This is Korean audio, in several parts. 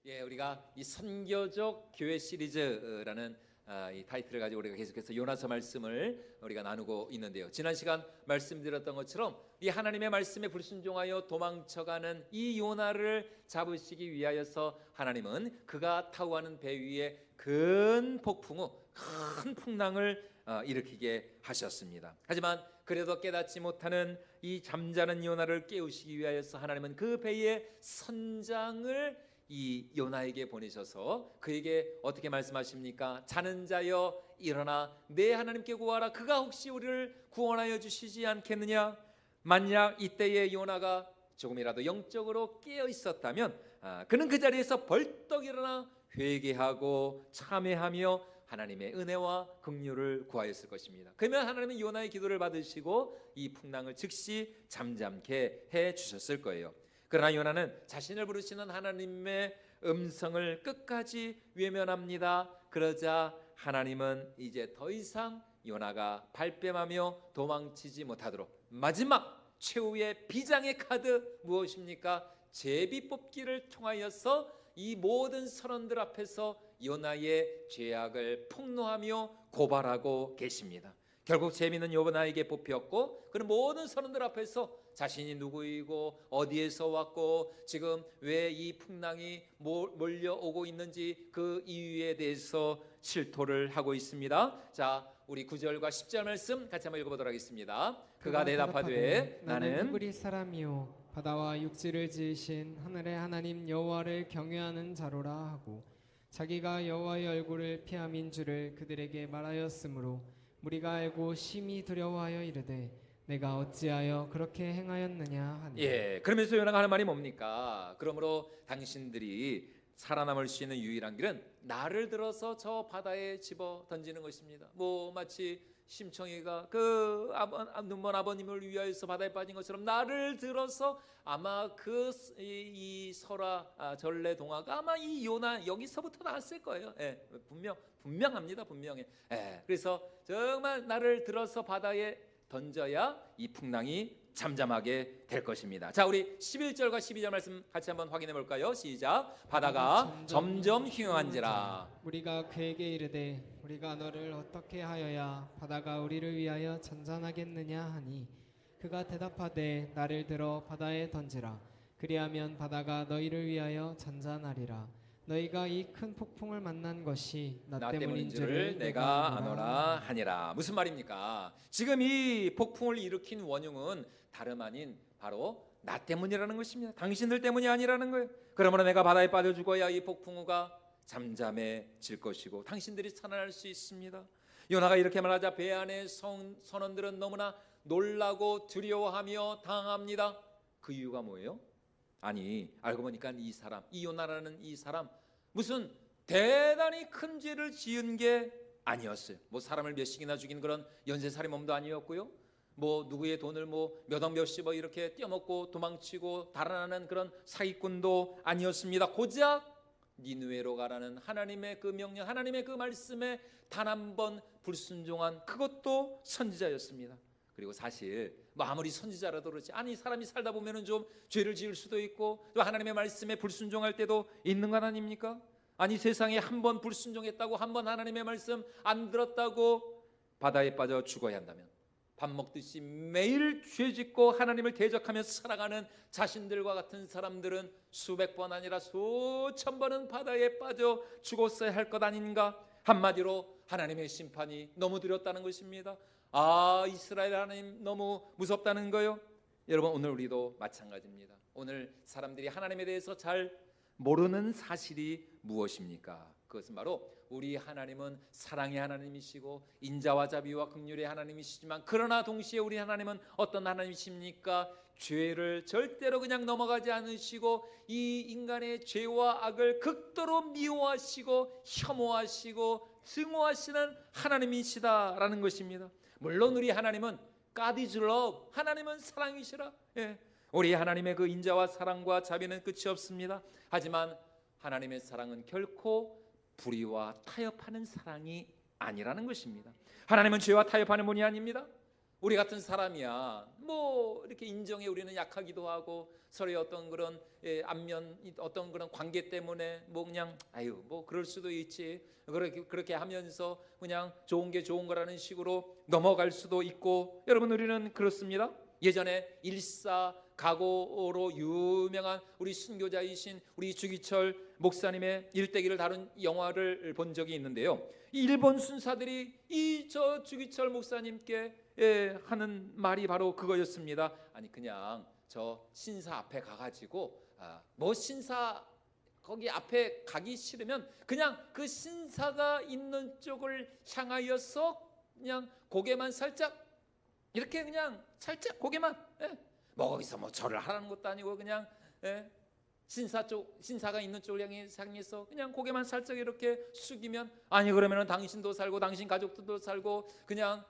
예, 우리가 이 선교적 교회 시리즈라는 이 타이틀을 가지고 우리가 계속해서 요나서 말씀을 우리가 나누고 있는데요. 지난 시간 말씀드렸던 것처럼 이 하나님의 말씀에 불순종하여 도망쳐가는 이 요나를 잡으시기 위하여서 하나님은 그가 타고 가는 배 위에 큰 폭풍우, 큰 풍랑을 일으키게 하셨습니다. 하지만 그래도 깨닫지 못하는 이 잠자는 요나를 깨우시기 위하여서 하나님은 그 배의 선장을 이 요나에게 보내셔서 그에게 어떻게 말씀하십니까? 자는 자여 일어나 내 하나님께 구하라. 그가 혹시 우리를 구원하여 주시지 않겠느냐? 만약 이때에 요나가 조금이라도 영적으로 깨어 있었다면 그는 그 자리에서 벌떡 일어나 회개하고 참회하며 하나님의 은혜와 긍휼을 구하였을 것입니다. 그러면 하나님은 요나의 기도를 받으시고 이 풍랑을 즉시 잠잠케 해 주셨을 거예요. 그러나 요나는 자신을 부르시는 하나님의 음성을 끝까지 외면합니다. 그러자 하나님은 이제 더 이상 요나가 발뺌하며 도망치지 못하도록 마지막 최후의 비장의 카드 무엇입니까? 제비 뽑기를 통하여서 이 모든 선원들 앞에서 요나의 죄악을 폭로하며 고발하고 계십니다. 결국 제비는 요나에게 뽑혔고 그는 모든 선원들 앞에서 자신이 누구이고 어디에서 왔고 지금 왜 이 풍랑이 몰려오고 있는지 그 이유에 대해서 실토를 하고 있습니다. 자, 우리 9절과 10절 말씀 같이 한번 읽어보도록 하겠습니다. 그가 대답하되 나는 히브리 사람이요 바다와 육지를 지으신 하늘의 하나님 여호와를 경외하는 자로라 하고 자기가 여호와의 얼굴을 피함인 줄을 그들에게 말하였으므로 무리가 알고 심히 두려워하여 이르되 내가 어찌하여 그렇게 행하였느냐 하니. 예, 그러면서 요나가 하는 말이 뭡니까? 그러므로 당신들이 살아남을 수 있는 유일한 길은 나를 들어서 저 바다에 집어 던지는 것입니다. 뭐 마치 심청이가 그 눈먼 아버님을 위하여서 바다에 빠진 것처럼 나를 들어서 아마 이 설화 전래동화가 아마 이 요나 여기서부터 나왔을 거예요. 예, 분명합니다. 분명해. 예, 그래서 정말 나를 들어서 바다에 던져야 이 풍랑이 잠잠하게 될 것입니다. 자, 우리 11절과 12절 말씀 같이 한번 확인해 볼까요? 시작. 바다가 점점 흉흉한지라. 우리가 그에게 이르되 우리가 너를 어떻게 하여야 바다가 우리를 위하여 잔잔하겠느냐 하니 그가 대답하되 나를 들어 바다에 던지라. 그리하면 바다가 너희를 위하여 잔잔하리라. 너희가 이 큰 폭풍을 만난 것이 나 때문인 줄을 내가 아노라 하니라. 무슨 말입니까? 지금 이 폭풍을 일으킨 원흉은 다름 아닌 바로 나 때문이라는 것입니다. 당신들 때문이 아니라는 거예요. 그러므로 내가 바다에 빠져 죽어야 이 폭풍우가 잠잠해질 것이고 당신들이 살아날 수 있습니다. 요나가 이렇게 말하자 배 안의 선원들은 너무나 놀라고 두려워하며 당합니다. 그 이유가 뭐예요? 아니, 알고 보니까 이 요나라는 이 사람 무슨 대단히 큰 죄를 지은 게 아니었어요. 뭐 사람을 몇씩이나 죽인 그런 연쇄살인범도 아니었고요. 뭐 누구의 돈을 뭐 몇억 몇십억 이렇게 떼어먹고 도망치고 달아나는 그런 사기꾼도 아니었습니다. 고작 니느웨로 가라는 하나님의 그 명령, 하나님의 그 말씀에 단 한 번 불순종한 그것도 선지자였습니다. 그리고 사실 뭐 아무리 선지자라도 그렇지 아니 사람이 살다 보면은 좀 죄를 지을 수도 있고 또 하나님의 말씀에 불순종할 때도 있는 것 아닙니까? 아니 세상에 한 번 불순종했다고 한 번 하나님의 말씀 안 들었다고 바다에 빠져 죽어야 한다면 밥 먹듯이 매일 죄 짓고 하나님을 대적하며 살아가는 자신들과 같은 사람들은 수백 번 아니라 수천 번은 바다에 빠져 죽었어야 할 것 아닌가? 한마디로 하나님의 심판이 너무 두렵다는 것입니다. 이스라엘 하나님 너무 무섭다는 거요. 여러분 오늘 우리도 마찬가지입니다. 오늘 사람들이 하나님에 대해서 잘 모르는 사실이 무엇입니까? 그것은 바로 우리 하나님은 사랑의 하나님이시고 인자와 자비와 긍휼의 하나님이시지만 그러나 동시에 우리 하나님은 어떤 하나님이십니까? 죄를 절대로 그냥 넘어가지 않으시고 이 인간의 죄와 악을 극도로 미워하시고 혐오하시고 증오하시는 하나님이시다라는 것입니다. 물론 우리 하나님은 God is love, 하나님은 사랑이시라. 예. 우리 하나님의 그 인자와 사랑과 자비는 끝이 없습니다. 하지만 하나님의 사랑은 결코 불의와 타협하는 사랑이 아니라는 것입니다. 하나님은 죄와 타협하는 분이 아닙니다. 우리 같은 사람이야 뭐 이렇게 인정해 우리는 약하기도 하고 서로의 어떤 그런 안면 어떤 그런 관계 때문에 뭐 그냥 아유 뭐 그럴 수도 있지 그렇게 하면서 그냥 좋은 게 좋은 거라는 식으로 넘어갈 수도 있고 여러분 우리는 그렇습니다. 예전에 일사가고로 유명한 우리 순교자이신 우리 주기철 목사님의 일대기를 다룬 영화를 본 적이 있는데요. 이 일본 순사들이 이 저 주기철 목사님께 하는 말이 바로 그거였습니다. 아니 그냥 저 신사 앞에 가가지고 뭐 신사 거기 앞에 가기 싫으면 그냥 그 신사가 있는 쪽을 향하여서 그냥 고개만 살짝 이렇게 그냥 살짝 고개만 뭐 거기서 뭐 절을 하라는 것도 아니고 그냥 신사가 있는 쪽을 향해서 그냥 고개만 살짝 이렇게 숙이면 아니 그러면은 당신도 살고 당신 가족들도 살고 그냥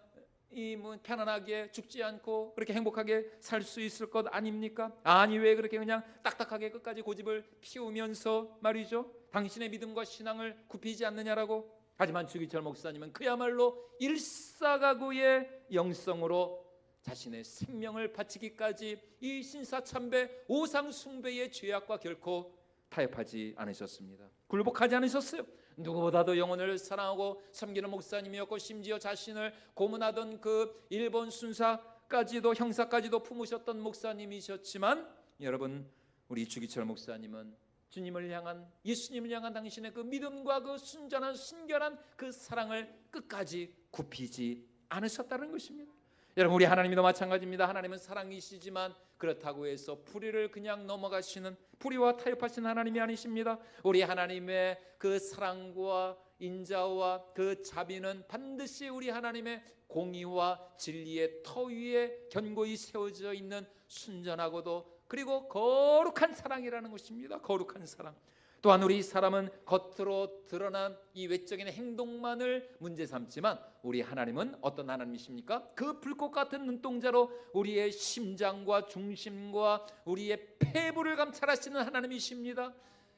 이 뭐 편안하게 죽지 않고 그렇게 행복하게 살 수 있을 것 아닙니까? 아니 왜 그렇게 그냥 딱딱하게 끝까지 고집을 피우면서 말이죠 당신의 믿음과 신앙을 굽히지 않느냐라고. 하지만 주기철 목사님은 그야말로 일사가구의 영성으로 자신의 생명을 바치기까지 이 신사참배 오상숭배의 죄악과 결코 타협하지 않으셨습니다. 굴복하지 않으셨어요. 누구보다도 영혼을 사랑하고 섬기는 목사님이었고 심지어 자신을 고문하던 그 일본 순사까지도 형사까지도 품으셨던 목사님이셨지만 여러분 우리 주기철 목사님은 주님을 향한 예수님을 향한 당신의 그 믿음과 그 순전한 순결한 그 사랑을 끝까지 굽히지 않으셨다는 것입니다. 여러분 우리 하나님도 마찬가지입니다. 하나님은 사랑이시지만 그렇다고 해서 불의를 그냥 넘어가시는 불의와 타협하시는 하나님이 아니십니다. 우리 하나님의 그 사랑과 인자와 그 자비는 반드시 우리 하나님의 공의와 진리의 터 위에 견고히 세워져 있는 순전하고도 그리고 거룩한 사랑이라는 것입니다. 거룩한 사랑. 또한 우리 사람은 겉으로 드러난 이 외적인 행동만을 문제 삼지만 우리 하나님은 어떤 하나님이십니까? 그 불꽃 같은 눈동자로 우리의 심장과 중심과 우리의 폐부를 감찰하시는 하나님이십니다.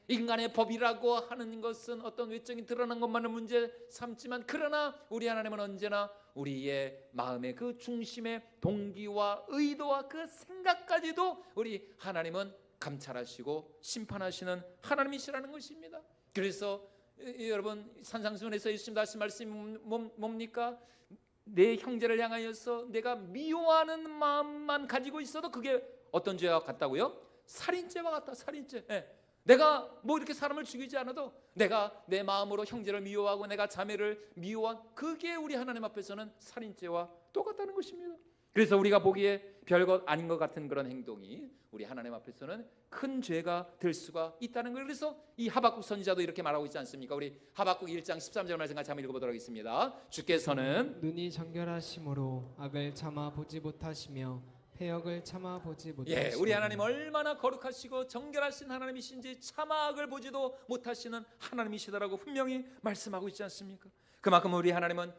인간의 법이라고 하는 것은 어떤 외적인 드러난 것만을 문제 삼지만 그러나 우리 하나님은 언제나 우리의 마음의 그 중심의 동기와 의도와 그 생각까지도 우리 하나님은 감찰하시고 심판하시는 하나님이시라는 것입니다. 그래서 여러분 산상수훈에서 예수님 하신 말씀이 뭡니까? 내 형제를 향하여서 내가 미워하는 마음만 가지고 있어도 그게 어떤 죄와 같다고요? 살인죄와 같다. 살인죄. 내가 뭐 이렇게 사람을 죽이지 않아도 내가 내 마음으로 형제를 미워하고 내가 자매를 미워한 그게 우리 하나님 앞에서는 살인죄와 똑같다는 것입니다. 그래서 우리가 보기에 별것 아닌 것 같은 그런 행동이 우리 하나님 앞에서는 큰 죄가 될 수가 있다는 거예요. 그래서 이 하박국 선지자도 이렇게 말하고 있지 않습니까? 우리 하박국 1장 13절 말씀 같이 한번 읽어보도록 하겠습니다. 주께서는 눈이 정결하심으로 악을 참아 보지 못하시며 패역을 참아 보지 못하시며 우리 하나님 얼마나 거룩하시고 정결하신 하나님이신지 참아 악을 보지도 못하시는 하나님이시다라고 분명히 말씀하고 있지 않습니까? 그만큼 우리 하나님은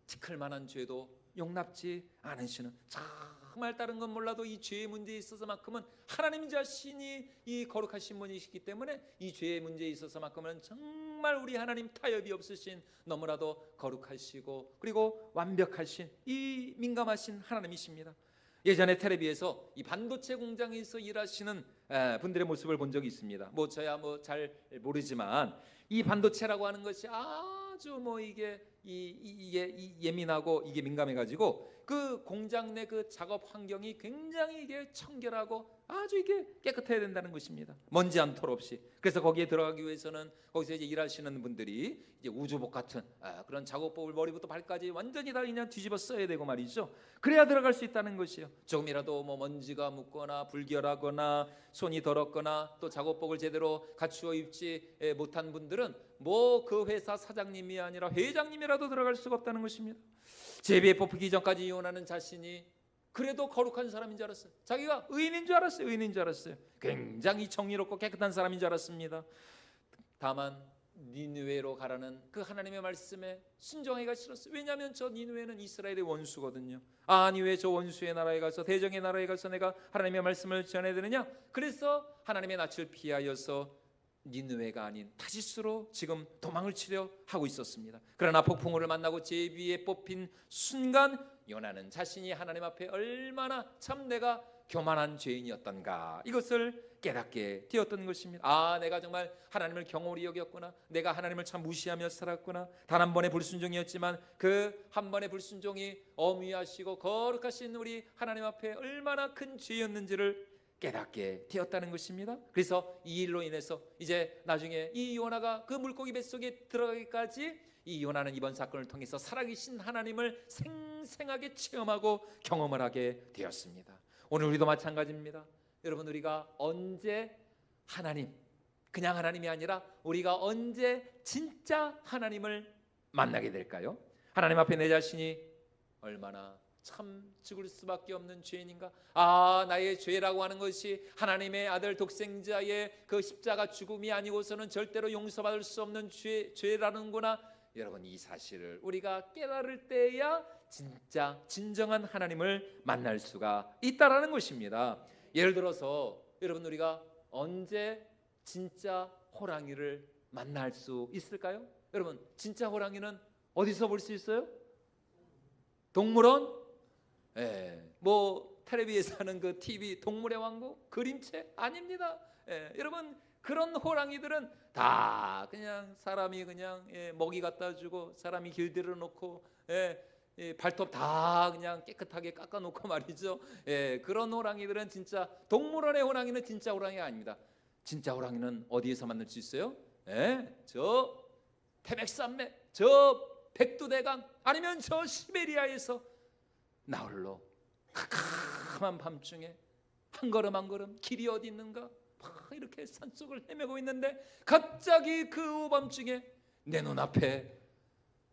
티끌 만한 죄도 용납지 않으시는 정말 다른 건 몰라도 이 죄의 문제에 있어서만큼은 하나님 자신이 이 거룩하신 분이시기 때문에 이 죄의 문제에 있어서만큼은 정말 우리 하나님 타협이 없으신 너무나도 거룩하시고 그리고 완벽하신 이 민감하신 하나님이십니다. 예전에 텔레비에서 이 반도체 공장에서 일하시는 분들의 모습을 본 적이 있습니다. 뭐 저야 뭐 잘 모르지만 이 반도체라고 하는 것이 아주 뭐 이게 예민하고 이게 민감해가지고 그 공장 내 그 작업 환경이 굉장히 이게 청결하고 아주 이게 깨끗해야 된다는 것입니다. 먼지 한 톨 없이. 그래서 거기에 들어가기 위해서는 거기서 이제 일하시는 분들이 이제 우주복 같은 그런 작업복을 머리부터 발까지 완전히 다 그냥 뒤집어 써야 되고 말이죠. 그래야 들어갈 수 있다는 것이요. 조금이라도 뭐 먼지가 묻거나 불결하거나 손이 더럽거나 또 작업복을 제대로 갖추어 입지 못한 분들은 뭐 그 회사 사장님이 아니라 회장님이라도 들어갈 수가 없다는 것입니다. 제비에 뽑히기 전까지 이혼하는 자신이 그래도 거룩한 사람인 줄 알았어요. 자기가 의인인 줄 알았어요. 의인인 줄 알았어요. 굉장히 정의롭고 깨끗한 사람인 줄 알았습니다. 다만 니느웨로 가라는 그 하나님의 말씀에 순종하기가 싫었어요. 왜냐하면 저 니느웨는 이스라엘의 원수거든요. 아니 왜 저 원수의 나라에 가서 대적의 나라에 가서 내가 하나님의 말씀을 전해야 되느냐. 그래서 하나님의 낯을 피하여서 니느웨가 아닌 타시스로 지금 도망을 치려 하고 있었습니다. 그러나 폭풍우를 만나고 제비에 뽑힌 순간 요나는 자신이 하나님 앞에 얼마나 참 내가 교만한 죄인이었던가 이것을 깨닫게 되었던 것입니다. 내가 정말 하나님을 경홀히 여겼구나. 내가 하나님을 참 무시하며 살았구나. 단 한 번의 불순종이었지만 그 한 번의 불순종이 엄위하시고 거룩하신 우리 하나님 앞에 얼마나 큰 죄였는지를 깨닫게 되었다는 것입니다. 그래서 이 일로 인해서 이제 나중에 이 요나가 그 물고기 뱃속에 들어가기까지 이 요나는 이번 사건을 통해서 살아계신 하나님을 생생하게 체험하고 경험을 하게 되었습니다. 오늘 우리도 마찬가지입니다. 여러분, 우리가 언제 하나님, 그냥 하나님이 아니라 우리가 언제 진짜 하나님을 만나게 될까요? 하나님 앞에 내 자신이 얼마나 참 죽을 수밖에 없는 죄인인가? 나의 죄라고 하는 것이 하나님의 아들 독생자의 그 십자가 죽음이 아니고서는 절대로 용서받을 수 없는 죄라는구나. 여러분, 이 사실을 우리가 깨달을 때야 진짜 진정한 하나님을 만날 수가 있다라는 것입니다. 예를 들어서 여러분, 우리가 언제 진짜 호랑이를 만날 수 있을까요? 여러분, 진짜 호랑이는 어디서 볼 수 있어요? 동물원? 뭐 텔레비에서 하는 그 TV 동물의 왕국 그림체 아닙니다. 여러분, 그런 호랑이들은 다 그냥 사람이 그냥 먹이 갖다 주고 사람이 길들여 놓고 발톱 다 그냥 깨끗하게 깎아 놓고 말이죠. 그런 호랑이들은 진짜 동물원의 호랑이는 진짜 호랑이가 아닙니다. 진짜 호랑이는 어디에서 만날 수 있어요? 저 태백산맥, 저 백두대간, 아니면 저 시베리아에서 나홀로 캄캄한 밤중에 한 걸음 한 걸음 길이 어디 있는가 막 이렇게 산속을 헤매고 있는데 갑자기 그 밤중에 내 눈앞에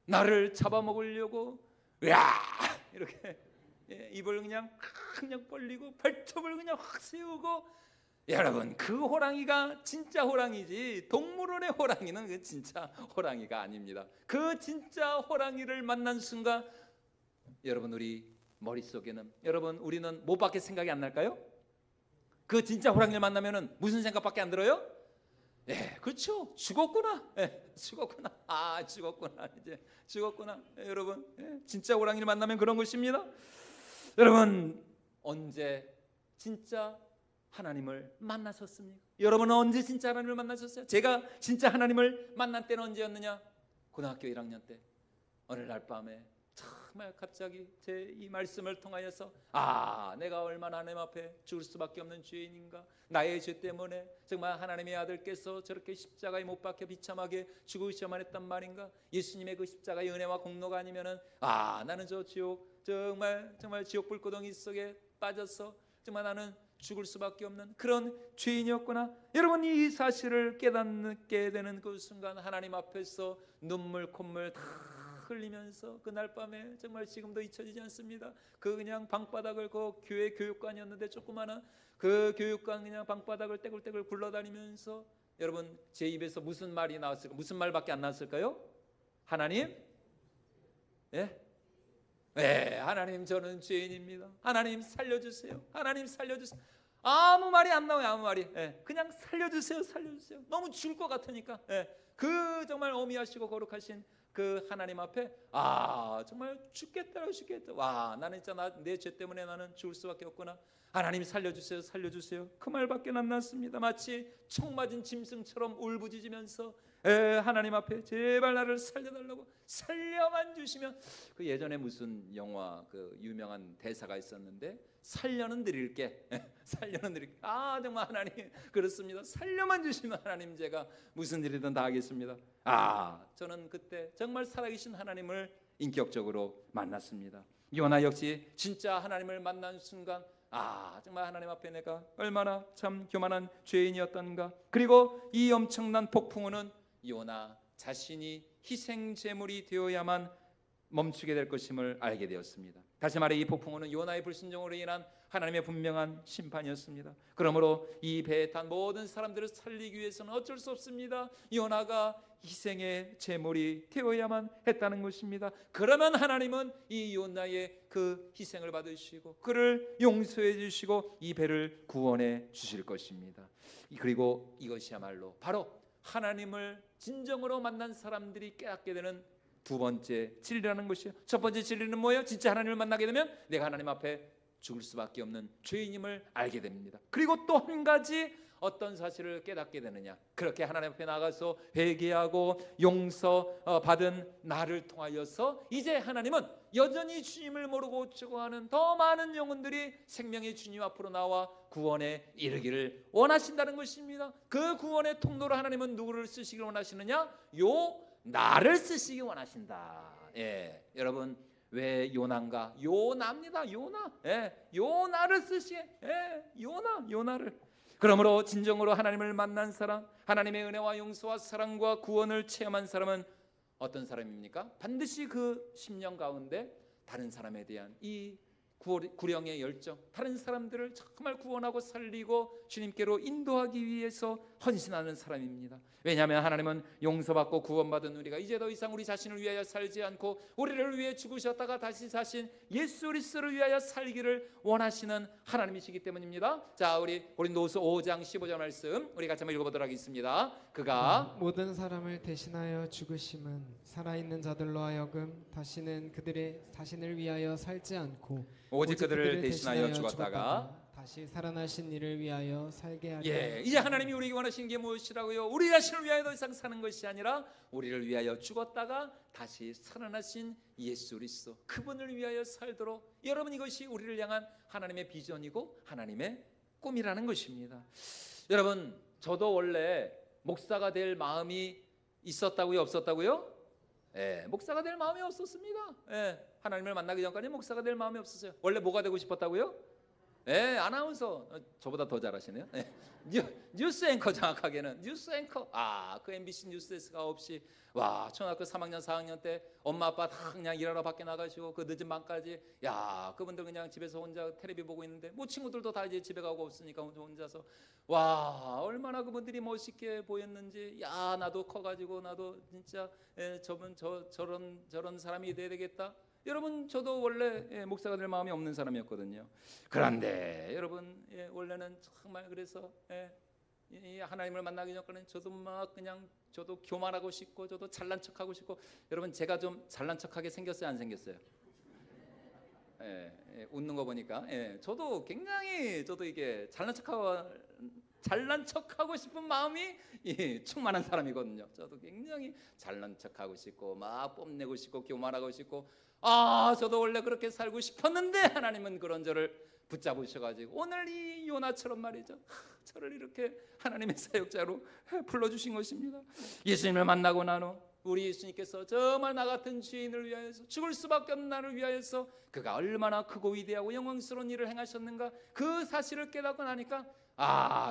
나를 잡아먹으려고 이렇게 입을 그냥 벌리고 발톱을 그냥 확 세우고, 여러분, 그 호랑이가 진짜 호랑이지 동물원의 호랑이는 그 진짜 호랑이가 아닙니다. 그 진짜 호랑이를 만난 순간 여러분, 우리 머릿속에는, 여러분, 우리는 뭐밖에 생각이 안 날까요? 그 진짜 호랑이를 만나면은 무슨 생각밖에 안 들어요? 그렇죠. 죽었구나. 죽었구나. 죽었구나. 이제 죽었구나. 여러분, 진짜 호랑이를 만나면 그런 것입니다. 여러분, 언제 진짜 하나님을 만나셨습니까? 여러분은 언제 진짜 하나님을 만나셨어요? 제가 진짜 하나님을 만난 때는 언제였느냐? 고등학교 1학년 때 어느 날 밤에 정말 갑자기 제 이 말씀을 통하여서 내가 얼마나 하나님 앞에 죽을 수밖에 없는 죄인인가, 나의 죄 때문에 정말 하나님의 아들께서 저렇게 십자가에 못 박혀 비참하게 죽으셔야만 했단 말인가, 예수님의 그 십자가의 은혜와 공로가 아니면은 나는 저 지옥, 정말 지옥 불구덩이 속에 빠져서 정말 나는 죽을 수밖에 없는 그런 죄인이었구나. 여러분, 이 사실을 깨닫게 되는 그 순간 하나님 앞에서 눈물 콧물 다 흘리면서 그날 밤에 정말 지금도 잊혀지지 않습니다. 그 그냥 방바닥을, 그 교회 교육관이었는데 조그마한 그 교육관 그냥 방바닥을 떼굴떼굴 굴러다니면서, 여러분, 제 입에서 무슨 말이 나왔을까? 무슨 말밖에 안 나왔을까요? 하나님, 하나님, 저는 죄인입니다. 하나님 살려주세요. 하나님 살려주세요. 아무 말이 안 나와요. 아무 말이. 그냥 살려주세요. 살려주세요. 너무 죽을 것 같으니까. 그 정말 어미하시고 거룩하신 그 하나님 앞에 정말 죽겠다. 나는 진짜 내 죄 때문에 나는 죽을 수밖에 없구나. 하나님 살려주세요. 살려주세요. 그 말밖에 안 났습니다. 마치 총 맞은 짐승처럼 울부짖으면서 하나님 앞에 제발 나를 살려달라고, 살려만 주시면, 그 예전에 무슨 영화 그 유명한 대사가 있었는데, 살려는 드릴게. 살려는 드릴게. 정말 하나님, 그렇습니다. 살려만 주시면 하나님 제가 무슨 일이든 다 하겠습니다. 저는 그때 정말 살아계신 하나님을 인격적으로 만났습니다. 요나 역시 진짜 하나님을 만난 순간 정말 하나님 앞에 내가 얼마나 참 교만한 죄인이었던가. 그리고 이 엄청난 폭풍우는 요나 자신이 희생 제물이 되어야만 멈추게 될 것임을 알게 되었습니다. 다시 말해, 이 폭풍우는 요나의 불순종으로 인한 하나님의 분명한 심판이었습니다. 그러므로 이 배에 탄 모든 사람들을 살리기 위해서는 어쩔 수 없습니다. 요나가 희생의 제물이 되어야만 했다는 것입니다. 그러면 하나님은 이 요나의 그 희생을 받으시고 그를 용서해 주시고 이 배를 구원해 주실 것입니다. 그리고 이것이야말로 바로 하나님을 진정으로 만난 사람들이 깨닫게 되는 두 번째 진리라는 것이에요. 첫 번째 진리는 뭐예요? 진짜 하나님을 만나게 되면 내가 하나님 앞에 죽을 수밖에 없는 죄인임을 알게 됩니다. 그리고 또 한 가지 어떤 사실을 깨닫게 되느냐, 그렇게 하나님 앞에 나가서 회개하고 용서 받은 나를 통하여서 이제 하나님은 여전히 주님을 모르고 죽어가는 더 많은 영혼들이 생명의 주님 앞으로 나와 구원에 이르기를 원하신다는 것입니다. 그 구원의 통로로 하나님은 누구를 쓰시길 원하시느냐? 나를 쓰시기 원하신다. 예, 여러분, 왜 요나인가? 요나입니다. 요나. 예, 요나를 쓰시게. 예, 요나를. 그러므로 진정으로 하나님을 만난 사람, 하나님의 은혜와 용서와 사랑과 구원을 체험한 사람은 어떤 사람입니까? 반드시 그 심령 가운데 다른 사람에 대한 이 구령의 열정, 다른 사람들을 정말 구원하고 살리고 주님께로 인도하기 위해서 헌신하는 사람입니다. 왜냐하면 하나님은 용서받고 구원받은 우리가 이제 더 이상 우리 자신을 위하여 살지 않고 우리를 위해 죽으셨다가 다시 사신 예수 그리스도를 위하여 살기를 원하시는 하나님이시기 때문입니다. 자, 우리 고린도후서 5장 15절 말씀 우리 같이 한번 읽어보도록 하겠습니다. 그가 모든 사람을 대신하여 죽으심은 살아있는 자들로 하여금 다시는 그들의 자신을 위하여 살지 않고 오직 그들을 대신하여 죽었다가 다시 살아나신 이를 위하여 살게 하려. 예, 이제 하나님이 우리에게 원하시는 게 무엇이라고요? 우리 자신을 위하여 더 이상 사는 것이 아니라 우리를 위하여 죽었다가 다시 살아나신 예수 그리스도, 그분을 위하여 살도록, 여러분, 이것이 우리를 향한 하나님의 비전이고 하나님의 꿈이라는 것입니다. 여러분, 저도 원래 목사가 될 마음이 있었다고요, 없었다고요? 예, 목사가 될 마음이 없었습니다. 예, 하나님을 만나기 전까지 목사가 될 마음이 없었어요. 원래 뭐가 되고 싶었다고요? 예, 아나운서. 저보다 더 잘하시네요. 예. 뉴스 앵커, 정확하게는 뉴스 앵커. 그 MBC 뉴스가 없이 와, 초등학교 3학년 4학년 때 엄마 아빠 다 그냥 일하러 밖에 나가시고 그 늦은 밤까지, 야, 그분들 그냥 집에서 혼자 텔레비 보고 있는데 뭐 친구들도 다 이제 집에 가고 없으니까 혼자서, 와, 얼마나 그분들이 멋있게 보였는지. 야, 나도 커가지고 나도 진짜 저런 사람이 돼야 되겠다. 여러분, 저도 원래 목사가 될 마음이 없는 사람이었거든요. 그런데 여러분, 원래는 정말 그래서 하나님을 만나기 전까지는 저도 막 그냥 저도 교만하고 싶고 저도 잘난 척하고 싶고. 여러분, 제가 좀 잘난 척하게 생겼어요, 안 생겼어요? 웃는 거 보니까 저도 굉장히 이게 잘난 척하고 싶은 마음이 충만한 사람이거든요. 저도 굉장히 잘난 척하고 싶고 막 뽐내고 싶고 교만하고 싶고, 저도 원래 그렇게 살고 싶었는데 하나님은 그런 저를 붙잡으셔가지고 오늘 이 요나처럼 말이죠, 저를 이렇게 하나님의 사역자로 불러주신 것입니다. 예수님을 만나고 난 후 우리 예수님께서 정말 나 같은 죄인을 위하여서, 죽을 수밖에 없는 나를 위하여서 그가 얼마나 크고 위대하고 영광스러운 일을 행하셨는가, 그 사실을 깨닫고 나니까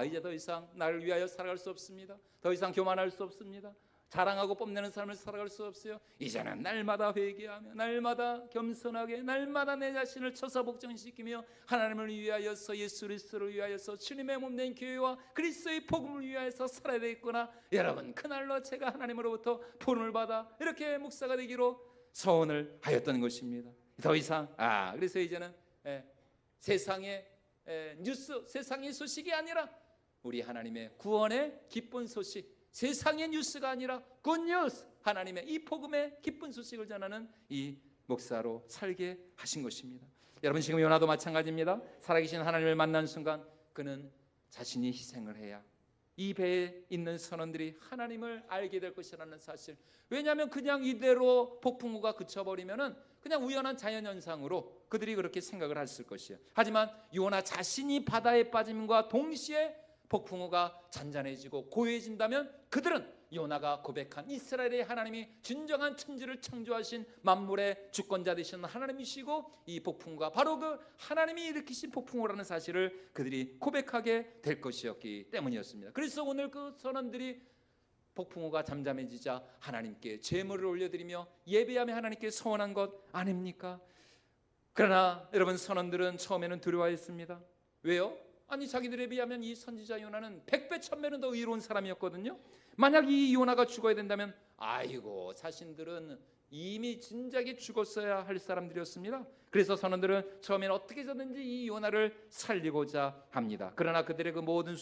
이제 더 이상 나를 위하여 살아갈 수 없습니다. 더 이상 교만할 수 없습니다. 자랑하고 뽐내는 삶을 살아갈 수 없어요. 이제는 날마다 회개하며 날마다 겸손하게 날마다 내 자신을 처사 복종시키며 하나님을 위하여서, 예수 그리스도를 위하여서, 주님의 몸된 교회와 그리스도의 복음을 위하여서 살아야 되겠구나. 여러분, 그날로 제가 하나님으로부터 부름을 받아 이렇게 목사가 되기로 서원을 하였던 것입니다. 더 이상 그래서 이제는 세상의 뉴스, 세상의 소식이 아니라 우리 하나님의 구원의 기쁜 소식, 세상의 뉴스가 아니라 굿뉴스, 하나님의 이 복음의 기쁜 소식을 전하는 이 목사로 살게 하신 것입니다. 여러분, 지금 요나도 마찬가지입니다. 살아계신 하나님을 만난 순간 그는 자신이 희생을 해야 이 배에 있는 선원들이 하나님을 알게 될 것이라는 사실. 왜냐하면 그냥 이대로 폭풍우가 그쳐버리면은 그냥 우연한 자연현상으로 그들이 그렇게 생각을 했을 것이에요. 하지만 요나 자신이 바다에 빠짐과 동시에 폭풍우가 잔잔해지고 고요해진다면 그들은 요나가 고백한 이스라엘의 하나님이 진정한 천지를 창조하신 만물의 주권자 되시는 하나님이시고 이 폭풍우가 바로 그 하나님이 일으키신 폭풍우라는 사실을 그들이 고백하게 될 것이었기 때문이었습니다. 그래서 오늘 그 선원들이 폭풍우가 잠잠해지자 하나님께 제물을 올려드리며 예배하며 하나님께 소원한 것 아닙니까? 그러나 여러분, 선원들은 처음에는 두려워했습니다. 왜요? 아니, 자기들에 비하면 이 선지자 요나는 100배 1000배는 더 의로운 사람이었거든요. 만약 이 요나가 죽어야 된다면 자신들은 이미 진작에 죽었어야 할 사람들이었습니다. 그래서 선원들은 처음에는 어떻게 해서든지 이 요나를 살리고자 합니다. 그러나 그들의 그 모든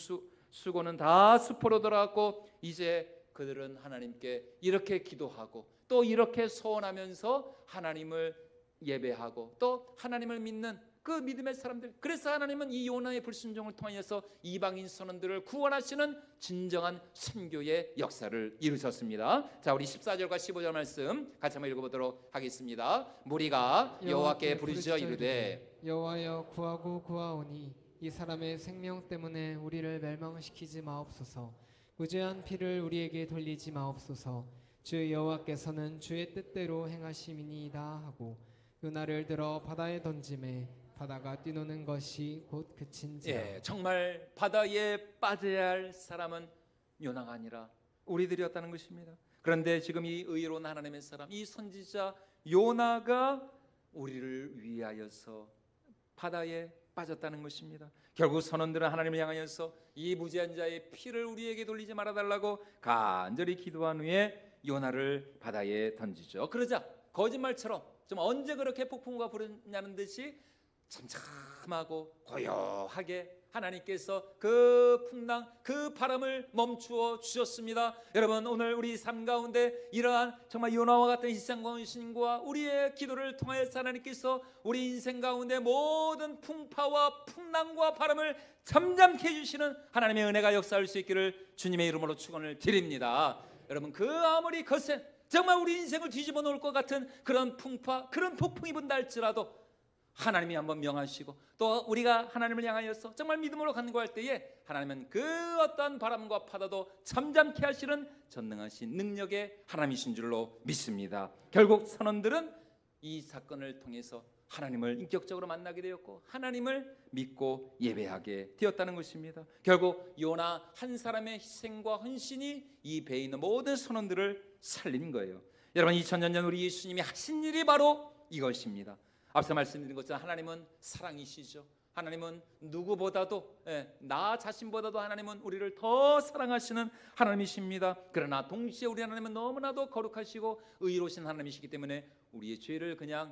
수고는 다 수포로 돌아갔고 이제 그들은 하나님께 이렇게 기도하고 또 이렇게 소원하면서 하나님을 예배하고 또 하나님을 믿는 그 믿음의 사람들. 그래서 하나님은 이 요나의 불순종을 통하여서 이방인 선원들을 구원하시는 진정한 선교의 역사를 이루셨습니다. 자, 우리 14절과 15절 말씀 같이 한번 읽어보도록 하겠습니다. 무리가 여호와께 부르짖어 이르되 여호와여 구하고 구하오니 이 사람의 생명 때문에 우리를 멸망시키지 마옵소서. 무죄한 피를 우리에게 돌리지 마옵소서. 주 여호와께서는 주의 뜻대로 행하심이니이다 하고 요나를 들어 바다에 던지매 바다가 뛰노는 것이 곧 그친지라. 정말 바다에 빠져야 할 사람은 요나가 아니라 우리들이었다는 것입니다. 그런데 지금 이 의로운 하나님의 사람, 이 선지자 요나가 우리를 위하여서 바다에 빠졌다는 것입니다. 결국 선원들은 하나님을 향하여서 이 무죄한 자의 피를 우리에게 돌리지 말아달라고 간절히 기도한 후에 요나를 바다에 던지죠. 그러자 거짓말처럼 좀 언제 그렇게 폭풍우가 부르냐는 듯이 참참하고 고요하게 하나님께서 그 풍랑, 그 바람을 멈추어 주셨습니다. 여러분, 오늘 우리 삶 가운데 이러한 정말 요나와 같은 희생과 우리의 기도를 통하여서 하나님께서 우리 인생 가운데 모든 풍파와 풍랑과 바람을 잠잠케 해주시는 하나님의 은혜가 역사할 수 있기를 주님의 이름으로 축원을 드립니다. 여러분, 그 아무리 거센 정말 우리 인생을 뒤집어 놓을 것 같은 그런 풍파, 그런 폭풍이 분다 할지라도 하나님이 한번 명하시고 또 우리가 하나님을 향하여서 정말 믿음으로 간구할 때에 하나님은 그 어떠한 바람과 파도도 잠잠케 하시는 전능하신 능력의 하나님이신 줄로 믿습니다. 결국 선원들은 이 사건을 통해서 하나님을 인격적으로 만나게 되었고 하나님을 믿고 예배하게 되었다는 것입니다. 결국 요나 한 사람의 희생과 헌신이 이 배에 있는 모든 선원들을 살린 거예요. 여러분, 2000년 전 우리 예수님이 하신 일이 바로 이것입니다. 앞서 말씀드린 것처럼 하나님은 사랑이시죠. 하나님은 누구보다도 나 자신보다도 하나님은 우리를 더 사랑하시는 하나님이십니다. 그러나 동시에 우리 하나님은 너무나도 거룩하시고 의로우신 하나님이시기 때문에 우리의 죄를 그냥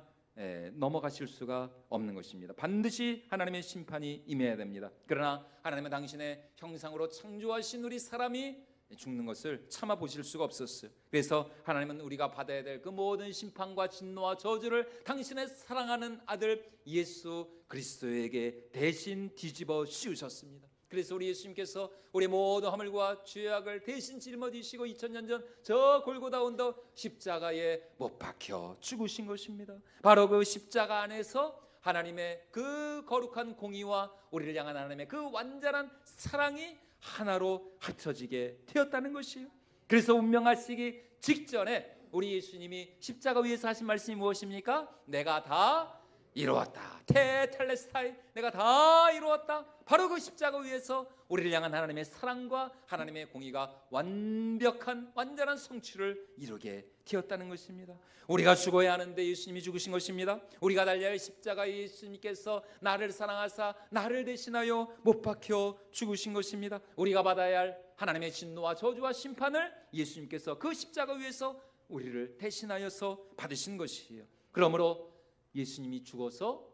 넘어가실 수가 없는 것입니다. 반드시 하나님의 심판이 임해야 됩니다. 그러나 하나님은 당신의 형상으로 창조하신 우리 사람이 죽는 것을 참아 보실 수가 없었어요. 그래서 하나님은 우리가 받아야 될 그 모든 심판과 진노와 저주를 당신의 사랑하는 아들 예수 그리스도에게 대신 뒤집어 씌우셨습니다. 그래서 우리 예수님께서 우리 모든 허물과 죄악을 대신 짊어지시고 2000년 전 저 골고다 언덕 십자가에 못 박혀 죽으신 것입니다. 바로 그 십자가 안에서 하나님의 그 거룩한 공의와 우리를 향한 하나님의 그 완전한 사랑이 하나로 합쳐지게 되었다는 것이에요. 그래서 운명하시기 직전에 우리 예수님이 십자가 위에서 하신 말씀이 무엇입니까? 내가 다 이루었다. 테텔레스타이, 내가 다 이루었다. 바로 그 십자가 위에서 우리를 향한 하나님의 사랑과 하나님의 공의가 완벽한 완전한 성취를 이루게 되었다는 것입니다. 우리가 죽어야 하는데 예수님이 죽으신 것입니다. 우리가 달려야 할 십자가에 예수님께서 나를 사랑하사 나를 대신하여 못 박혀 죽으신 것입니다. 우리가 받아야 할 하나님의 진노와 저주와 심판을 예수님께서 그 십자가 위에서 우리를 대신하여서 받으신 것이에요. 그러므로 예수님이 죽어서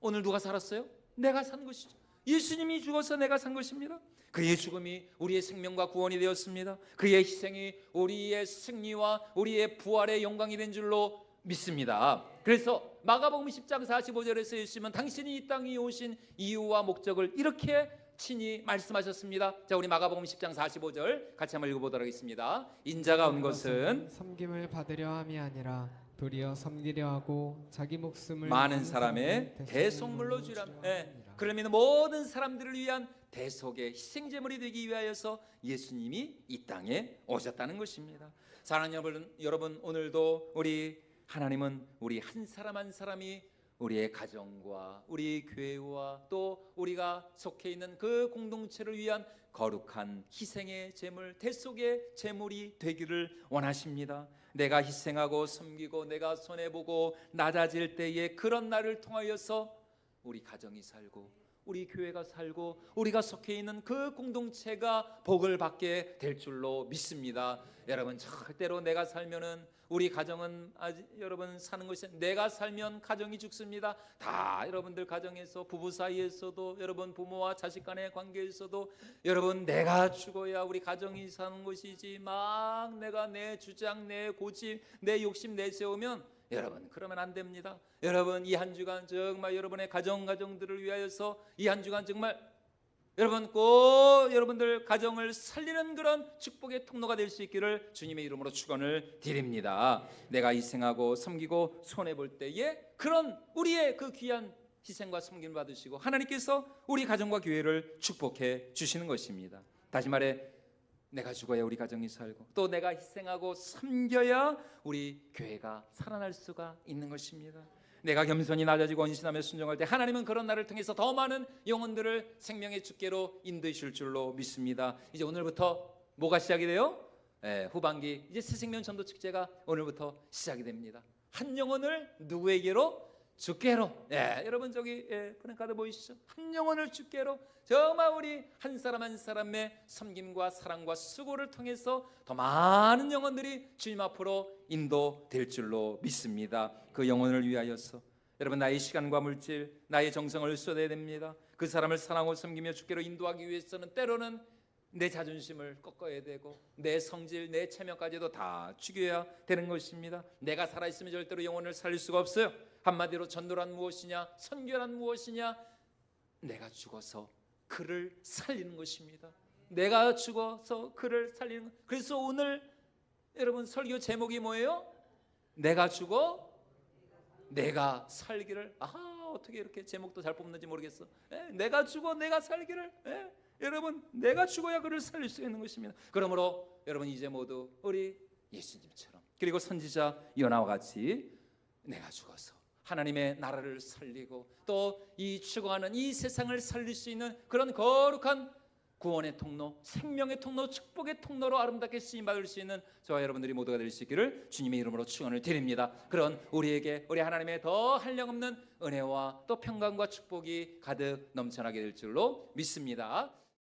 오늘 누가 살았어요? 내가 산 것이죠. 예수님이 죽어서 내가 산 것입니다. 그의 죽음이 우리의 생명과 구원이 되었습니다. 그의 희생이 우리의 승리와 우리의 부활의 영광이 된 줄로 믿습니다. 그래서 마가복음 10장 45절에서 예수님은 당신이 이 땅에 오신 이유와 목적을 이렇게 친히 말씀하셨습니다. 자, 우리 마가복음 10장 45절 같이 한번 읽어보도록 하겠습니다. 인자가 온 것은 섬김을 받으려 함이 아니라 도리어 섬기려 하고 자기 목숨을 많은 사람의 대속물로 주라. 그러면 모든 사람들을 위한 대속의 희생제물이 되기 위하여서 예수님이 이 땅에 오셨다는 것입니다. 사랑하는 여러분, 오늘도 우리 하나님은 우리 한 사람 한 사람이 우리의 가정과 우리 교회와 또 우리가 속해 있는 그 공동체를 위한 거룩한 희생의 제물, 대속의 제물이 되기를 원하십니다. 내가 희생하고 섬기고 내가 손해보고 낮아질 때에 그런 날을 통하여서 우리 가정이 살고 우리 교회가 살고 우리가 속해 있는 그 공동체가 복을 받게 될 줄로 믿습니다. 여러분, 절대로 내가 살면은 우리 가정은 여러분 사는 것이, 내가 살면 가정이 죽습니다. 다 여러분들 가정에서, 부부 사이에서도, 여러분 부모와 자식 간의 관계에서도 여러분 내가 죽어야 우리 가정이 사는 것이지, 막 내가 내 주장, 내 고집, 내 욕심 내세우면 여러분 그러면 안 됩니다. 여러분 이 한 주간 정말 여러분의 가정들을 위하여서 이 한 주간 정말 여러분 꼭 여러분들 가정을 살리는 그런 축복의 통로가 될 수 있기를 주님의 이름으로 축원을 드립니다. 내가 희생하고 섬기고 손해 볼 때에 그런 우리의 그 귀한 희생과 섬김을 받으시고 하나님께서 우리 가정과 교회를 축복해 주시는 것입니다. 다시 말해, 내가 죽어야 우리 가정이 살고 또 내가 희생하고 섬겨야 우리 교회가 살아날 수가 있는 것입니다. 내가 겸손히 낮아지고 헌신하며 순종할 때 하나님은 그런 나를 통해서 더 많은 영혼들을 생명의 주께로 인도하실 줄로 믿습니다. 이제 오늘부터 뭐가 시작이 돼요? 후반기 이제 새생명 전도 축제가 오늘부터 시작이 됩니다. 한 영혼을 누구에게로? 주께로. 여러분 저기 프랭카드 보이시죠? 한 영혼을 주께로. 정말 우리 한 사람 한 사람의 섬김과 사랑과 수고를 통해서 더 많은 영혼들이 주님 앞으로 인도될 줄로 믿습니다. 그 영혼을 위하여서 여러분 나의 시간과 물질, 나의 정성을 쏟아야 됩니다. 그 사람을 사랑하고 섬기며 주께로 인도하기 위해서는 때로는 내 자존심을 꺾어야 되고 내 성질, 내 체면까지도 다 죽여야 되는 것입니다. 내가 살아있으면 절대로 영혼을 살릴 수가 없어요. 한마디로 전도란 무엇이냐, 선교란 무엇이냐, 내가 죽어서 그를 살리는 것입니다. 내가 죽어서 그를 살리는 것. 그래서 오늘 여러분 설교 제목이 뭐예요? 내가 죽어 내가 살기를. 어떻게 이렇게 제목도 잘 뽑는지 모르겠어. 내가 죽어 내가 살기를. 여러분 내가 죽어야 그를 살릴 수 있는 것입니다. 그러므로 여러분 이제 모두 우리 예수님처럼 그리고 선지자 요나와 같이 내가 죽어서 하나님의 나라를 살리고 또 이 죽어가는 이 세상을 살릴 수 있는 그런 거룩한 구원의 통로, 생명의 통로, 축복의 통로로 아름답게 쓰임받을 수 있는 저와 여러분들이 모두가 될 수 있기를 주님의 이름으로 축원을 드립니다. 그런 우리에게 우리 하나님의 더 한량없는 은혜와 또 평강과 축복이 가득 넘쳐나게 될 줄로 믿습니다.